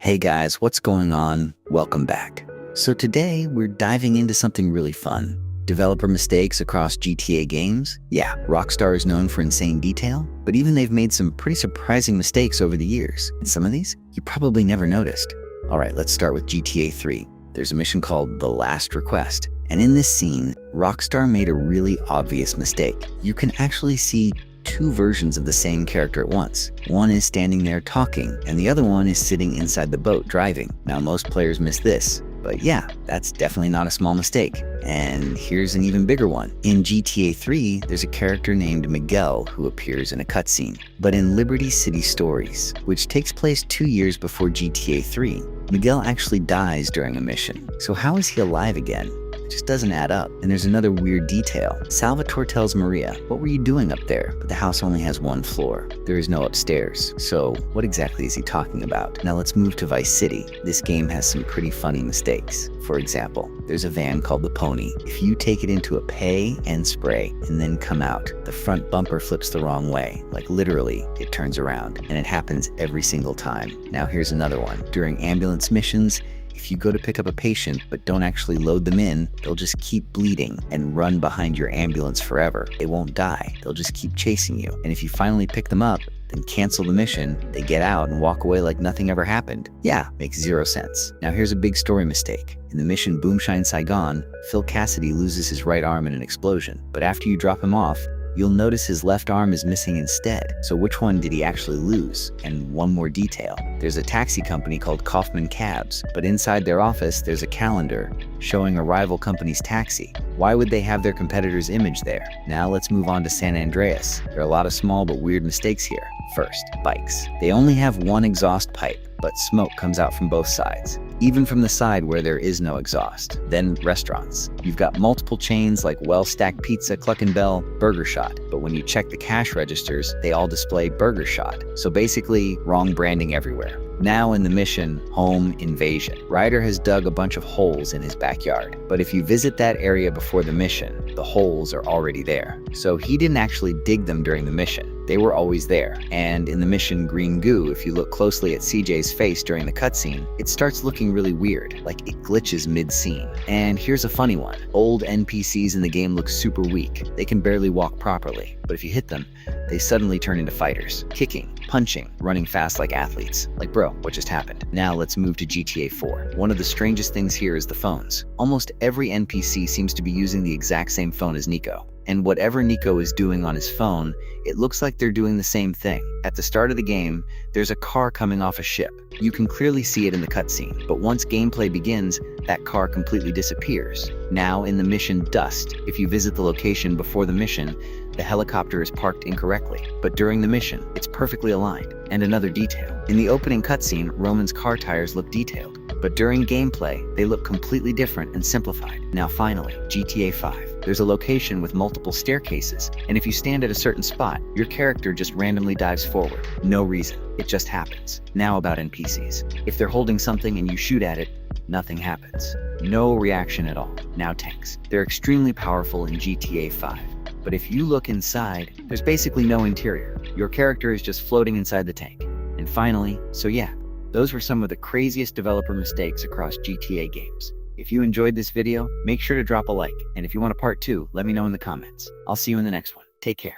Hey guys, what's going on? Welcome back. So today we're diving into something really fun. Developer mistakes across GTA games? Yeah, Rockstar is known for insane detail, but even they've made some pretty surprising mistakes over the years. And some of these, you probably never noticed. Alright, let's start with GTA 3. There's a mission called The Last Request. And in this scene, Rockstar made a really obvious mistake. You can actually see two versions of the same character at once. One is standing there talking, and the other one is sitting inside the boat driving. Now, most players miss this, but yeah, that's definitely not a small mistake. And here's an even bigger one. In GTA 3, there's a character named Miguel who appears in a cutscene. But in Liberty City Stories, which takes place 2 years before GTA 3, Miguel actually dies during a mission. So how is he alive again? It just doesn't add up. And there's another weird detail. Salvatore tells Maria, "What were you doing up there?" But the house only has one floor. There is no upstairs. So what exactly is he talking about? Now let's move to Vice City. This game has some pretty funny mistakes. For example, there's a van called the Pony. If you take it into a pay and spray and then come out, the front bumper flips the wrong way. Like literally, it turns around. And it happens every single time. Now here's another one. During ambulance missions, if you go to pick up a patient but don't actually load them in, they'll just keep bleeding and run behind your ambulance forever. They won't die. They'll just keep chasing you. And if you finally pick them up, then cancel the mission, they get out and walk away like nothing ever happened. Yeah, makes zero sense. Now here's a big story mistake. In the mission Boomshine Saigon, Phil Cassidy loses his right arm in an explosion. But after you drop him off, you'll notice his left arm is missing instead. So which one did he actually lose? And one more detail. There's a taxi company called Kaufman Cabs, but inside their office there's a calendar showing a rival company's taxi. Why would they have their competitor's image there? Now let's move on to San Andreas. There are a lot of small but weird mistakes here. First, bikes. They only have one exhaust pipe, but smoke comes out from both sides, even from the side where there is no exhaust. Then restaurants. You've got multiple chains like Well-Stacked Pizza, Cluck and Bell, Burger Shot, but when you check the cash registers, they all display Burger Shot. So basically, wrong branding everywhere. Now in the mission, Home Invasion. Ryder has dug a bunch of holes in his backyard, but if you visit that area before the mission, the holes are already there. So he didn't actually dig them during the mission. They were always there. And in the mission Green Goo, if you look closely at CJ's face during the cutscene, it starts looking really weird, like it glitches mid-scene. And here's a funny one. Old NPCs in the game look super weak. They can barely walk properly, but if you hit them, they suddenly turn into fighters, kicking, punching, running fast like athletes. Like, bro, what just happened? Now let's move to GTA 4. One of the strangest things here is the phones. Almost every NPC seems to be using the exact same phone as Nico. And whatever Nico is doing on his phone, it looks like they're doing the same thing. At the start of the game, there's a car coming off a ship. You can clearly see it in the cutscene, but once gameplay begins, that car completely disappears. Now in the mission Dust, if you visit the location before the mission, the helicopter is parked incorrectly, but during the mission, it's perfectly aligned. And another detail. In the opening cutscene, Roman's car tires look detailed, but during gameplay, they look completely different and simplified. Now finally, GTA 5. There's a location with multiple staircases, and if you stand at a certain spot, your character just randomly dives forward. No reason. It just happens. Now about NPCs. If they're holding something and you shoot at it, nothing happens. No reaction at all. Now tanks. They're extremely powerful in GTA 5. But if you look inside, there's basically no interior. Your character is just floating inside the tank. And finally, so yeah, those were some of the craziest developer mistakes across GTA games. If you enjoyed this video, make sure to drop a like. And if you want a part 2, let me know in the comments. I'll see you in the next one. Take care.